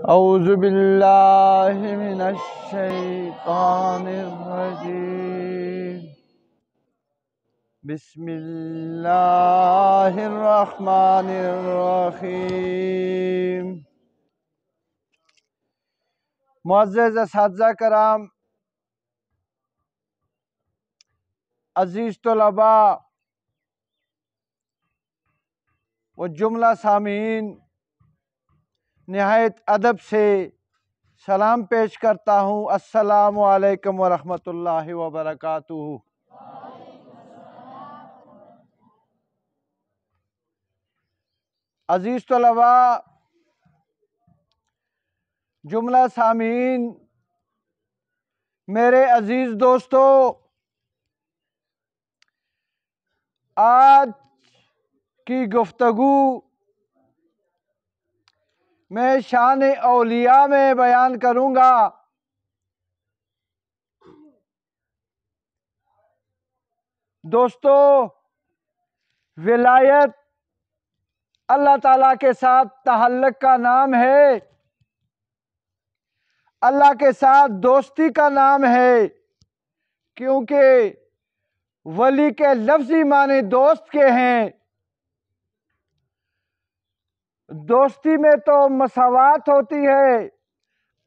اعوذ باللہ من الشیطان الرجیم بسم اللہ الرحمن الرحیم۔ معزز اساتذہ کرام، عزیز طلباء و جملہ سامعین، نہایت ادب سے سلام پیش کرتا ہوں۔ السلام علیکم ورحمۃ اللہ وبرکاتہ۔ عزیز طلباء، جملہ سامعین، میرے عزیز دوستو، آج کی گفتگو میں شان اولیاء میں بیان کروں گا۔ دوستو، ولایت اللہ تعالیٰ کے ساتھ تعلق کا نام ہے، اللہ کے ساتھ دوستی کا نام ہے، کیونکہ ولی کے لفظی معنی دوست کے ہیں۔ دوستی میں تو مساوات ہوتی ہے،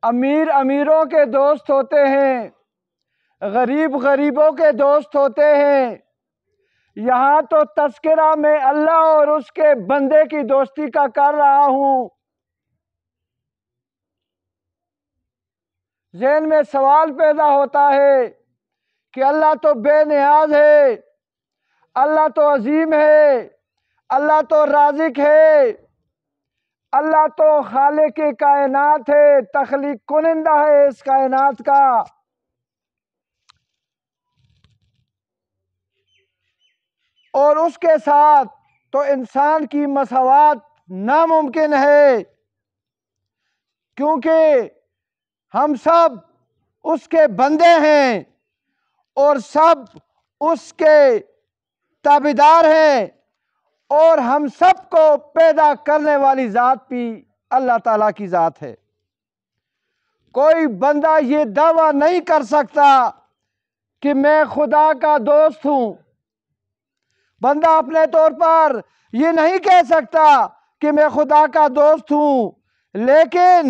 امیر امیروں کے دوست ہوتے ہیں، غریب غریبوں کے دوست ہوتے ہیں۔ یہاں تو تذکرہ میں اللہ اور اس کے بندے کی دوستی کا کر رہا ہوں۔ ذہن میں سوال پیدا ہوتا ہے کہ اللہ تو بے نیاز ہے، اللہ تو عظیم ہے، اللہ تو رازق ہے، اللہ تو خالق کائنات ہے، تخلیق کنندہ ہے اس کائنات کا۔ اور اس کے ساتھ تو انسان کی مساوات ناممکن ہے، کیونکہ ہم سب اس کے بندے ہیں اور سب اس کے تابعدار ہیں، اور ہم سب کو پیدا کرنے والی ذات بھی اللہ تعالیٰ کی ذات ہے۔ کوئی بندہ یہ دعویٰ نہیں کر سکتا کہ میں خدا کا دوست ہوں۔ بندہ اپنے طور پر یہ نہیں کہہ سکتا کہ میں خدا کا دوست ہوں، لیکن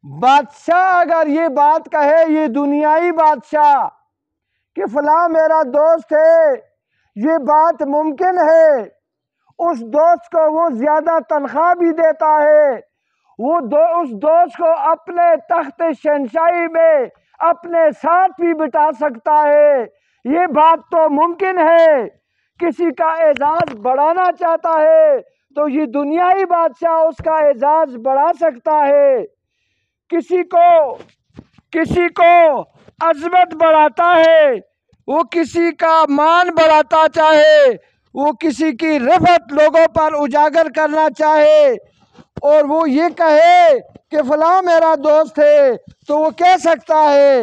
بادشاہ اگر یہ بات کہے، یہ دنیائی بادشاہ، کہ فلاں میرا دوست ہے، یہ بات ممکن ہے۔ اس دوست کو وہ زیادہ تنخواہ بھی دیتا ہے، وہ اس دوست کو اپنے تخت شہنشاہی میں اپنے ساتھ بھی بٹھا سکتا ہے۔ یہ بات تو ممکن ہے۔ کسی کا اعزاز بڑھانا چاہتا ہے تو یہ دنیائی بادشاہ اس کا اعزاز بڑھا سکتا ہے۔ کسی کو عظمت بڑھاتا ہے، وہ کسی کا مان بڑھاتا چاہے، وہ کسی کی رفعت لوگوں پر اجاگر کرنا چاہے، اور وہ یہ کہے کہ فلاں میرا دوست ہے، تو وہ کہہ سکتا ہے۔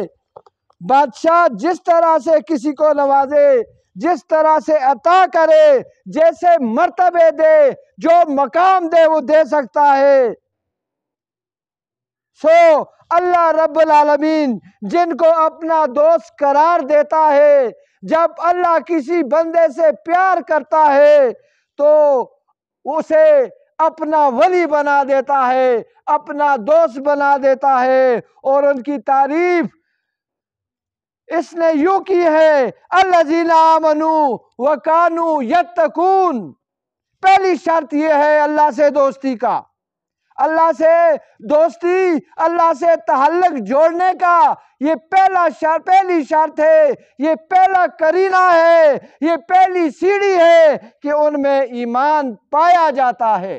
بادشاہ جس طرح سے کسی کو نوازے، جس طرح سے عطا کرے، جیسے مرتبے دے، جو مقام دے، وہ دے سکتا ہے۔ اللہ رب العالمین جن کو اپنا دوست قرار دیتا ہے، جب اللہ کسی بندے سے پیار کرتا ہے تو اسے اپنا ولی بنا دیتا ہے، اپنا دوست بنا دیتا ہے۔ اور ان کی تعریف اس نے یوں کی ہے، الذین آمنوا وکانوا یتقون۔ پہلی شرط یہ ہے اللہ سے دوستی کا، اللہ سے دوستی، اللہ سے تعلق جوڑنے کا یہ پہلی شرط ہے، یہ پہلا قرینہ ہے، یہ پہلی سیڑھی ہے کہ ان میں ایمان پایا جاتا ہے۔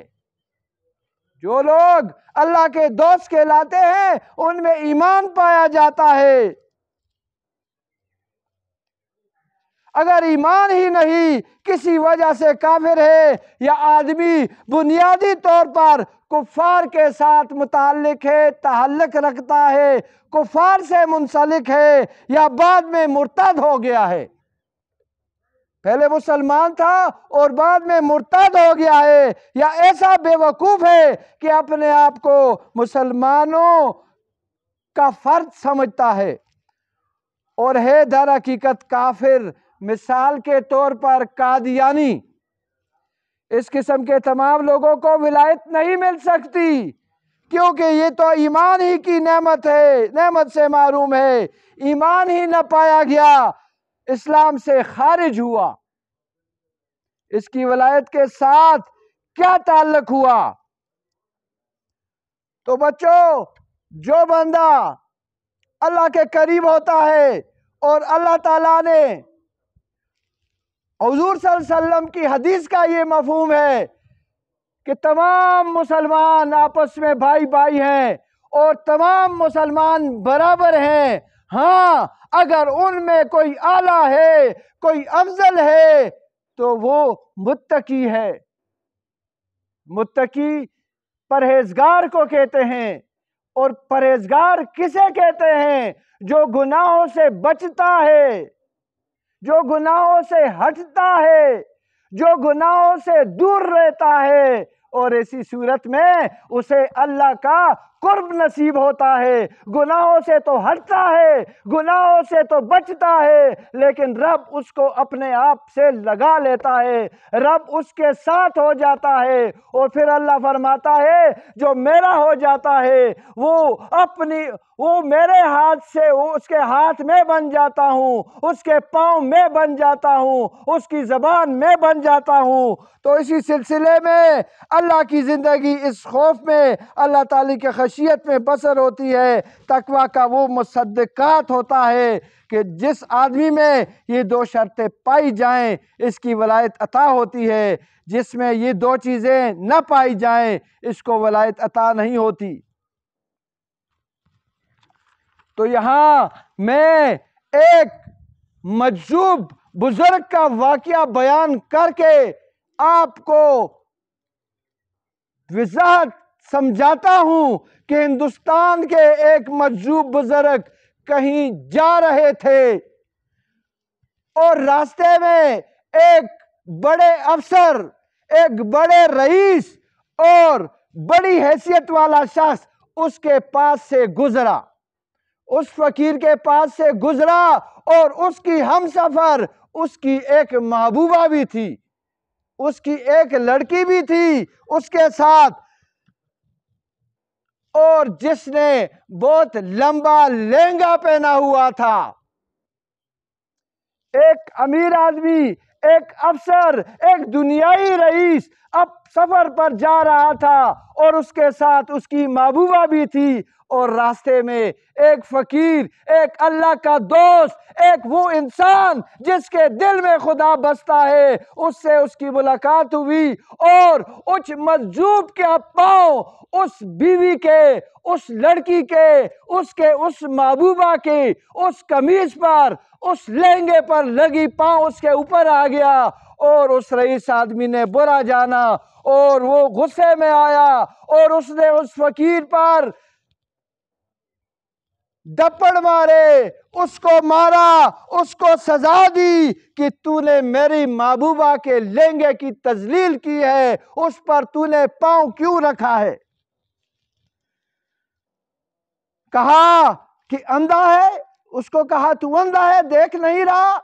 جو لوگ اللہ کے دوست کہلاتے ہیں ان میں ایمان پایا جاتا ہے۔ اگر ایمان ہی نہیں، کسی وجہ سے کافر ہے، یا آدمی بنیادی طور پر کفار کے ساتھ متعلق ہے، تعلق رکھتا ہے، کفار سے منسلک ہے، یا بعد میں مرتد ہو گیا ہے، پہلے مسلمان تھا اور بعد میں مرتد ہو گیا ہے، یا ایسا بے وقوف ہے کہ اپنے آپ کو مسلمانوں کا فرد سمجھتا ہے اور ہے در حقیقت کافر، مثال کے طور پر قادیانی۔ اس قسم کے تمام لوگوں کو ولایت نہیں مل سکتی، کیونکہ یہ تو ایمان ہی کی نعمت ہے، نعمت سے محروم ہے، ایمان ہی نہ پایا گیا، اسلام سے خارج ہوا۔ اس کی ولایت کے ساتھ کیا تعلق ہوا؟ تو بچوں، جو بندہ اللہ کے قریب ہوتا ہے اور اللہ تعالیٰ نے حضور صلی اللہ علیہ وسلم کی حدیث کا یہ مفہوم ہے کہ تمام مسلمان آپس میں بھائی بھائی ہیں اور تمام مسلمان برابر ہیں، ہاں اگر ان میں کوئی اعلیٰ ہے، کوئی افضل ہے تو وہ متقی ہے۔ متقی پرہیزگار کو کہتے ہیں، اور پرہیزگار کسے کہتے ہیں؟ جو گناہوں سے بچتا ہے، جو گناہوں سے ہٹتا ہے، جو گناہوں سے دور رہتا ہے، اور اسی صورت میں اسے اللہ کا قرب نصیب ہوتا ہے۔ گناہوں سے تو ہٹتا ہے، گناہوں سے تو بچتا ہے، لیکن رب اس کو اپنے آپ سے لگا لیتا ہے، رب اس کے ساتھ ہو جاتا ہے، اور پھر اللہ فرماتا ہے جو میرا ہو جاتا ہے وہ میرے ہاتھ سے، اس کے ہاتھ میں بن جاتا ہوں، اس کے پاؤں میں بن جاتا ہوں، اس کی زبان میں بن جاتا ہوں۔ تو اسی سلسلے میں اللہ کی زندگی اس خوف میں، اللہ تعالی کے خشیت میں بسر ہوتی ہے۔ تقویٰ کا وہ مصدقات ہوتا ہے کہ جس آدمی میں یہ دو شرطیں پائی جائیں اس کی ولایت عطا ہوتی ہے، جس میں یہ دو چیزیں نہ پائی جائیں اس کو ولایت عطا نہیں ہوتی۔ تو یہاں میں ایک مجذوب بزرگ کا واقعہ بیان کر کے آپ کو وضاحت سمجھاتا ہوں کہ ہندوستان کے ایک مجذوب بزرگ کہیں جا رہے تھے اور راستے میں ایک بڑے افسر، ایک بڑے رئیس اور بڑی حیثیت والا شخص اس کے پاس سے گزرا، اس فقیر کے پاس سے گزرا، اور اس کی ہمسفر اس کی ایک محبوبہ بھی تھی، اس کی ایک لڑکی بھی تھی اس کے ساتھ، اور جس نے بہت لمبا لہنگا پہنا ہوا تھا۔ ایک امیر آدمی، ایک افسر، ایک دنیائی رئیس اب سفر پر جا رہا تھا، اور اس کے ساتھ اس کی محبوبہ بھی تھی، اور راستے میں ایک فقیر، ایک اللہ کا دوست، ایک وہ انسان جس کے دل میں خدا بستا ہے، اس سے اس کی ملاقات ہوئی، اور اس مجذوب کے پاؤں اس بیوی کے، اس لڑکی کے، اس محبوبہ کے اس قمیض پر، اس لہنگے پر لگی، پاؤں اس کے اوپر آ گیا، اور اس رئیس آدمی نے برا جانا اور وہ غصے میں آیا، اور اس نے اس فقیر پر دپڑ مارے، اس کو مارا، اس کو سزا دی کہ تو نے میری محبوبہ کے لہنگے کی تذلیل کی ہے، اس پر تو نے پاؤں کیوں رکھا ہے؟ کہا کہ اندھا ہے، اس کو کہا تو اندھا ہے، دیکھ نہیں رہا؟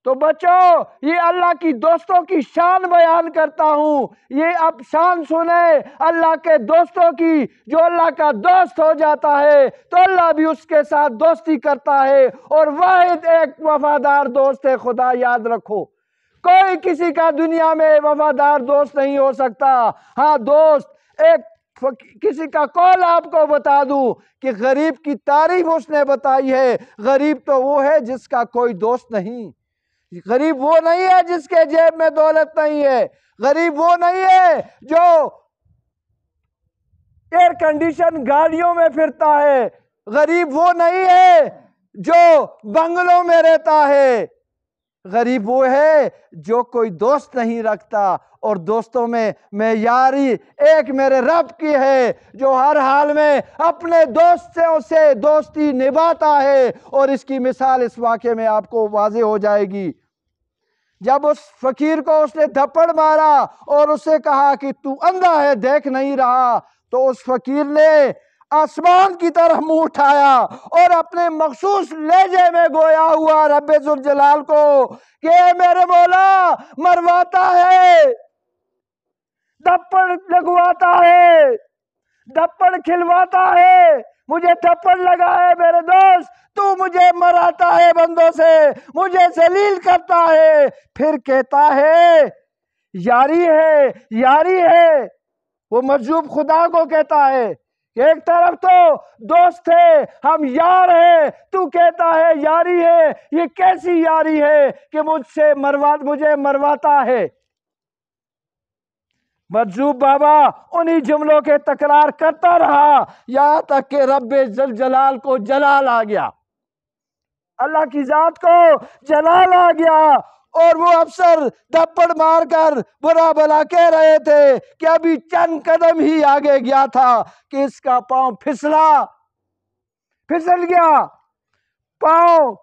تو بچوں، یہ اللہ کی دوستوں کی شان بیان کرتا ہوں، یہ اب شان سنیں اللہ کے دوستوں کی۔ جو اللہ کا دوست ہو جاتا ہے تو اللہ بھی اس کے ساتھ دوستی کرتا ہے، اور واحد ایک وفادار دوست ہے، خدا یاد رکھو۔ کوئی کسی کا دنیا میں وفادار دوست نہیں ہو سکتا۔ ہاں دوست، ایک کسی کا قول آپ کو بتا دوں کہ غریب کی تعریف اس نے بتائی ہے، غریب تو وہ ہے جس کا کوئی دوست نہیں۔ غریب وہ نہیں ہے جس کے جیب میں دولت نہیں ہے، غریب وہ نہیں ہے جو ایئر کنڈیشن گاڑیوں میں پھرتا ہے، غریب وہ نہیں ہے جو بنگلوں میں رہتا ہے، غریب وہ ہے جو کوئی دوست نہیں رکھتا، اور دوستوں میں یاری ایک میرے رب کی ہے جو ہر حال میں اپنے دوستوں سے دوستی نبھاتا ہے، اور اس کی مثال اس واقعے میں آپ کو واضح ہو جائے گی۔ جب اس فقیر کو اس نے دھپڑ مارا اور اسے کہا کہ تو اندھا ہے، دیکھ نہیں رہا، تو اس فقیر نے آسمان کی طرف منہ اٹھایا اور اپنے مخصوص لہجے میں گویا ہوا رب ذوالجلال کو کہ اے میرے مولا، مرواتا ہے، دھپڑ لگواتا ہے، دھپڑ کھلواتا ہے، مجھے دھپڑ لگا ہے میرے دوست، تو مجھے مراتا ہے بندوں سے، مجھے ذلیل کرتا ہے، پھر کہتا ہے یاری ہے، یاری ہے۔ وہ مجذوب خدا کو کہتا ہے کہ ایک طرف تو دوست تھے، ہم یار ہیں، تو کہتا ہے یاری ہے، یہ کیسی یاری ہے کہ مجھے مرواتا ہے۔ مجذوب بابا انہی جملوں کے تکرار کرتا رہا یہاں تک کہ رب ذوالجلال کو جلال آ گیا، اللہ کی ذات کو جلال آ گیا، اور وہ افسر دھپڑ مار کر برا بھلا کہہ رہے تھے کہ ابھی چند قدم ہی آگے گیا تھا کہ اس کا پاؤں پھسل گیا، پاؤں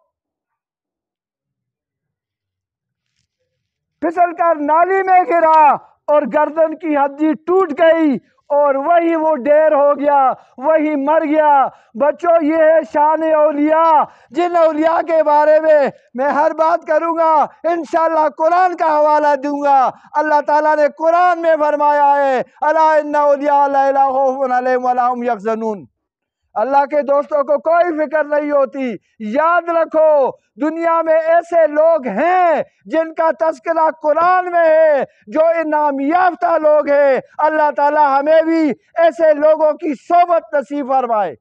پھسل کر نالی میں گرا اور گردن کی ہڈی ٹوٹ گئی، اور وہی وہ ڈھیر ہو گیا، وہی مر گیا۔ بچوں، یہ ہے شان اولیاء، جن اولیاء کے بارے میں ہر بات کروں گا انشاءاللہ قرآن کا حوالہ دوں گا۔ اللہ تعالیٰ نے قرآن میں فرمایا ہے الا ان اولیاء اللہ لا خوف علیہم ولا هم یحزنون، اللہ کے دوستوں کو کوئی فکر نہیں ہوتی۔ یاد رکھو دنیا میں ایسے لوگ ہیں جن کا تذکرہ قرآن میں ہے، جو انعام یافتہ لوگ ہیں۔ اللہ تعالی ہمیں بھی ایسے لوگوں کی صحبت نصیب فرمائے۔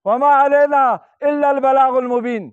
وما علینا الا البلاغ المبین۔